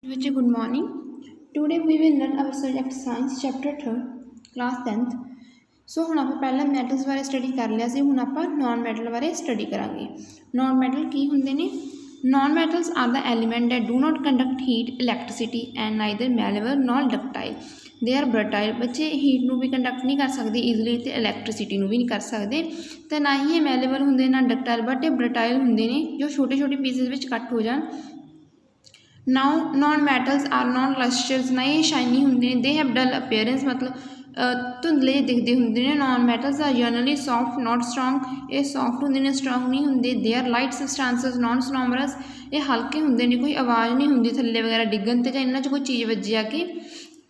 Vijay, good morning. Today we will learn our subject science chapter 3 class 10th. सो ਹੁਣ ਆਪਾਂ ਪਹਿਲਾਂ metals ਬਾਰੇ study ਕਰ ਲਿਆ ਸੀ। ਹੁਣ ਆਪਾਂ ਨॉन ਮੈਟਲ ਬਾਰੇ ਸਟੱਡੀ ਕਰਾਂਗੇ। ਨॉन ਮੈਟਲ ਕੀ ਹੁੰਦੇ ਨੇ? Non metals are the element that do not conduct heat electricity and neither malleable nor ductile. They are ਬਰਟਾਈਲ। ਬੱਚੇ ਹੀਟ ਨੂੰ ਵੀ ਕੰਡਕਟ ਨਹੀਂ ਕਰ ਸਕਦੇ ਈਜ਼ੀਲੀ ਤੇ ਇਲੈਕਟ੍ਰਿਸਿਟੀ ਨੂੰ ਵੀ ਨਹੀਂ ਕਰ ਸਕਦੇ ਤੇ ਨਾ ਹੀ ਇਹ ਮੈਲੇਬਲ ਹੁੰਦੇ ਨਾ ਡਕਟਾਈਲ, ਬਟ ਇਹ ਬਰਟਾਈਲ ਹੁੰਦੇ ਨੇ ਜੋ ਛੋਟੇ ਛੋਟੇ ਪੀਸਿਸ ਵਿੱਚ ਕੱਟ ਹੋ ਜਾਣ। Now non metals are non lustres, ना ये शाइनी होंगे ने। दे हैव डल अपीयरेंस, मतलब धुंधले दिखते होंगे ने। Non metals are generally soft not strong, ये सॉफ्ट होंगे ने स्ट्रोंग नहीं होंगे। They are light substances non sonorous, ये हल्के होंगे ने, कोई आवाज़ नहीं होंगी थल्ले वगैरह डिगन ते इन्हां च कोई चीज़ वजी आके।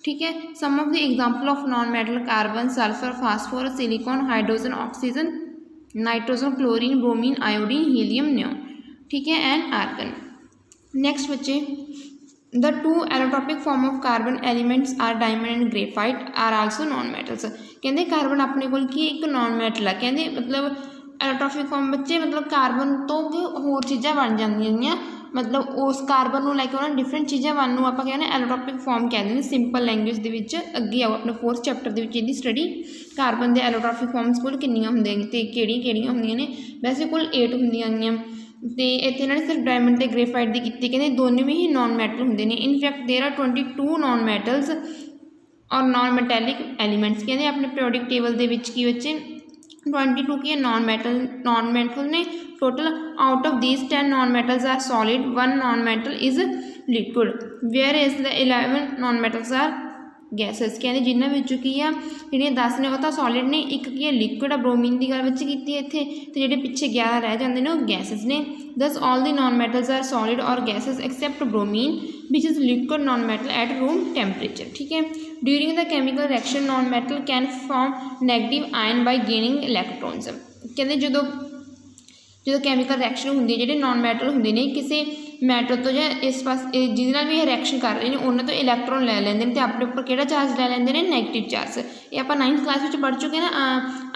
ठीक है। Some of the example of non metal carbon, sulphur, phosphorus, silicon, hydrogen, oxygen, nitrogen, chlorine, bromine, iodine, helium, neon. ठीक है, एंड आर्गन। नेक्स्ट बच्चे, the two allotropic form of carbon elements are diamond and graphite are also non metals. कहते carbon अपने को एक non metal है। कहते मतलब एलोट्रॉपिक फॉर्म बच्चे मतलब कार्बन तो होर चीज़ां बन जांदियां, मतलब उस कार्बन को लैके उन्होंने डिफरेंट चीज़ां बनू आप कहने एलोट्रॉपिक फॉर्म कहते हैं। सिंपल लैंग्वेज के विच अगे आओ अपने 4th चैप्टर के इहदी स्टडी कार्बन के एलोट्रॉपिक फॉर्म्स कुल कितनियां होंदियां ते किहड़ियां होंदियां ने। वैसे कुल 8 होंदियां तो इतने इन्होंने सिर्फ डायमंड ते ग्रेफाइट की की कहते दोनों भी ही नॉन मैटल होंगे ने। In fact there are 22 non metals और नॉन मैटैलिक एलीमेंट्स। कहते अपने पीरियोडिक टेबल के की बच्चे 22 की नॉन मैटल ने total. Out of these 10 non metals are solid, 1 non metal is liquid, where is the 11 non metals are gases. कहते जिन्होंने विचों की आ जी 10 ने वह तो सॉलिड ने, एक की है लिक्विड आ ब्रोमीन की गल बच्चे की इतने, तो जो पिछे 11 रह जाते हैं वो गैसेस ने। Thus all the non metals are solid और gases except bromine which is liquid non metal at room temperature. ठीक है। During the chemical reaction non metal can form negative ion by gaining electrons. कहते जो chemical reaction होंगी जो non metal होंगे ने किसी मैटर तो या इस पास जिहदे भी रिएक्शन कर रहे हैं उन्होंने तो इलैक्ट्रॉन ले लेंगे तो अपने उपर किहड़ा चार्ज ले लेंगे ने, नैगेटिव चार्ज। ये आप 9th क्लास में पढ़ चुके हैं ना,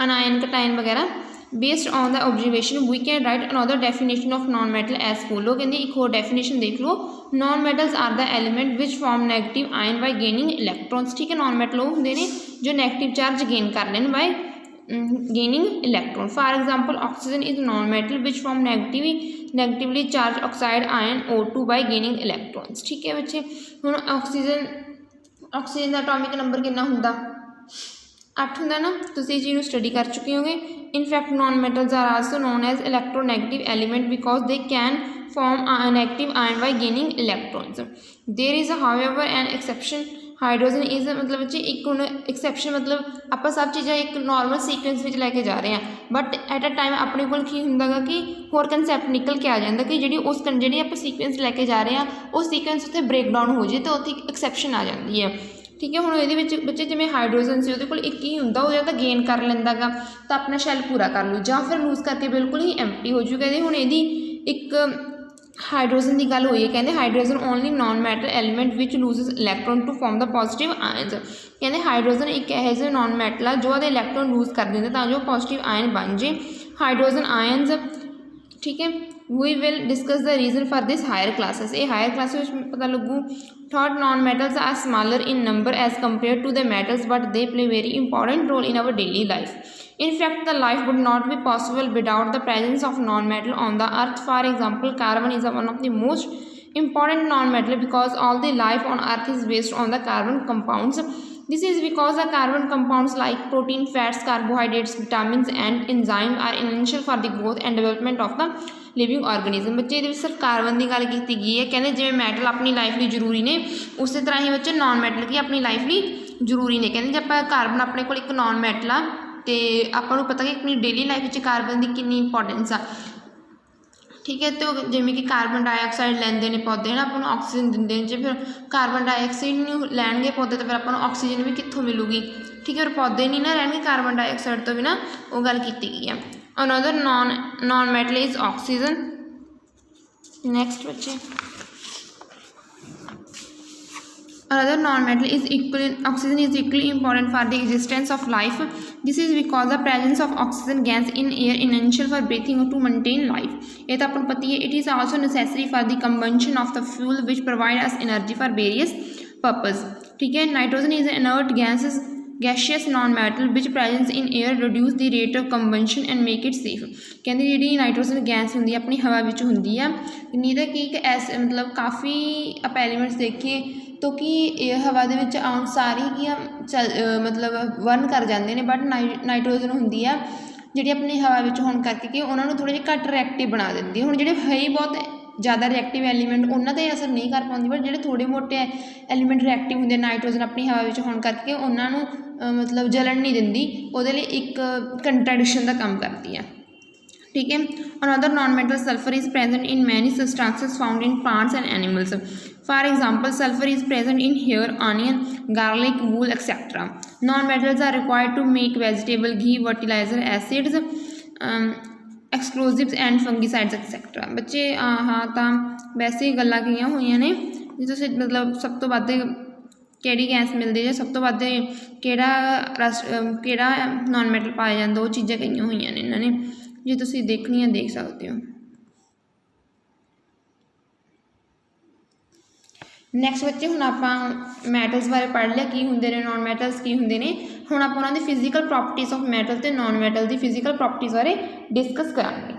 अनायन कटायन वगैरह। Based on the observation we can write another definition of non metal as follow. कहते एक होर डेफिनेशन देख लो, non metals are the element which form negative ion by gaining electrons. ठीक है। नॉन मैटल वो होंगे ने जो नैगेटिव चार्ज गेन कर लें by gaining electron. For example oxygen is non metal which form negatively charge oxide ion O2 by gaining electrons. ठीक है बच्चे। हुण ऑक्सीजन का एटॉमिक नंबर कितना होंदा? 8 होंदा ना। तुसीं इस चीज़ स्टडी कर चुके होगे। In fact non metals are also known as electronegative element because they can form negative ion by gaining electrons. There is however an exception, hydrogen is मतलब बच्चे एक एक्सैप्शन, मतलब आप सब चीज़ें एक नॉर्मल सीक्वेंस में लैके जा रहे हैं बट एट अ टाइम अपने को होंगे कि होर कंसैप्ट निकल के आ जाता कि जी उस जी आप सीक्वेंस लैके जा रहे हैं उस सीक्वेंस उत्थे ब्रेकडाउन हो जाए तो उत्थे एक्सैप्शन आ जाती है। ठीक है। हुण ये बच्चे जिवें हाइड्रोजन से वो एक ही होंगे वो जो गेन कर लेंदा गा तो अपना शैल पूरा कर लूँ या फिर लूज करके बिल्कुल ही एम्प्टी हो जूगा। हुण इहदी एक हाइड्रोजन की गल हुई है। कहते hydrogen only non metal element which loses electron to form the positive ions. कहते हाइड्रोजन एक यह जो नॉन मैटल है जो वह इलैक्ट्रॉन लूज कर देंगे तो जो पॉजिटिव आयन बन जाए हाइड्रोजन आयन्स। ठीक है। We will discuss the reason for this higher classes. ये हायर क्लासेस पता लगू। Third non metals are smaller in number as compare to the metals but they play very important role in our daily life. In fact, the life would not be possible without the presence of non-metal on the earth. For example, carbon is one of the most important non-metal because all the life on earth is based on the carbon compounds. This is because the carbon compounds like protein, fats, carbohydrates, vitamins and enzymes are essential for the growth and development of the living organism। बच्चे ये सिर्फ carbon की गल की गई है। कहते जिवें मैटल अपनी लाइफ लिए जरूरी ने उस तरह ही बच्चे नॉन मैटल की अपनी लाइफ लिए जरूरी ने। कहते जब कार्बन अपने को एक नॉन मैटल आ तो आपको पता कि अपनी डेली लाइफ कार्बन की कितनी इंपॉर्टेंस आ। ठीक है। तो जिमें कि कार्बन डाइऑक्साइड लेंदे ने पौधे है ना, आपको ऑक्सीजन देंगे जो फिर कार्बन डाइऑक्साइड नहीं लैणगे पौधे तो फिर आपको ऑक्सीजन भी कितों मिलूगी। ठीक है। और पौधे नहीं ना रहने कार्बन डाइऑक्साइड तो बिना वो गल की गई है। Another non metal is oxygen. Next बच्चे, Another non-metal is equally, oxygen is equally important for the existence of life. This is because the presence of oxygen gas in air is essential for breathing or to maintain life. ये तो अपन पता ही है. It is also necessary for the combustion of the fuel which provide us energy for various purpose. ठीक है. Nitrogen is an inert gaseous non-metal which presence in air reduce the rate of combustion and make it safe. ਕਹਿੰਦੇ ਜਿਹੜੀ nitrogen gas ਹੁੰਦੀ ਹੈ ਆਪਣੀ ਹਵਾ ਵਿੱਚ ਹੁੰਦੀ ਆ, ਨਹੀਂ ਤਾਂ ਕਿ ਐਸੇ ਮਤਲਬ ਕਾਫੀ ਆਪਾਂ ਐਲੀਮੈਂਟਸ ਦੇਖੀਏ ਤਾਂ ਕਿ ਇਹ ਹਵਾ ਦੇ ਵਿੱਚ ਆਉਣ ਸਾਰ ਹੀ ਕੀ ਆ ਮਤਲਬ ਬਰਨ ਕਰ ਜਾਂਦੇ ਨੇ, ਬਟ ਨਾਈਟ੍ਰੋਜਨ ਹੁੰਦੀ ਆ ਜਿਹੜੀ ਆਪਣੀ ਹਵਾ ਵਿੱਚ ਹੋਣ ਕਰਕੇ ਕਿ ਉਹਨਾਂ ਨੂੰ ਥੋੜ੍ਹਾ ਜਿਹਾ ਘੱਟ ਰਿਐਕਟਿਵ ਬਣਾ ਦਿੰਦੀ ਹੈ। ਹੁਣ ਜਿਹੜੇ ਹੈ ਹੀ ਬਹੁਤ ज़्यादा रिएक्टिव एलीमेंट उन्होंने तो असर नहीं कर पाती, बट जो थोड़े मोटे एलीमेंट रिएक्टिव होंगे नाइट्रोजन अपनी हवा में होने करके उन्होंने मतलब जलन नहीं देंदी, वो एक कंट्राडिक्शन का काम करती है। ठीक है। Another non metal sulphur is present in many substances found in plants and animals. For example sulphur is present in hair, onion, garlic, wool etcetera. Non metals are required to make vegetable ghee, fertiliser, acids, explosives and fungicides etcetera. बच्चे हाँ तो वैसे ही गल्लां कईयां होईयां ने जी तुसीं मतलब सब तो वध किहड़ी गैस मिलदी है, सब तो वध किहड़ा नॉन मैटल पाया जांदा, वो चीज़ां कईयां होईयां ने इन्हां ने, जे तुसीं देखणियां देख सकदे हो। नैक्सट बच्चे हुण आपां मैटल्स बारे पढ़ लिया की हुंदे ने, नॉन मैटल्स की हुंदे ने। हुण आपां उन्हां दी फिजिकल प्रॉपर्टीज़ ऑफ मैटल ते नॉन मैटल दी फिजिकल प्रॉपर्टीज़ बारे डिस्कस करांगे।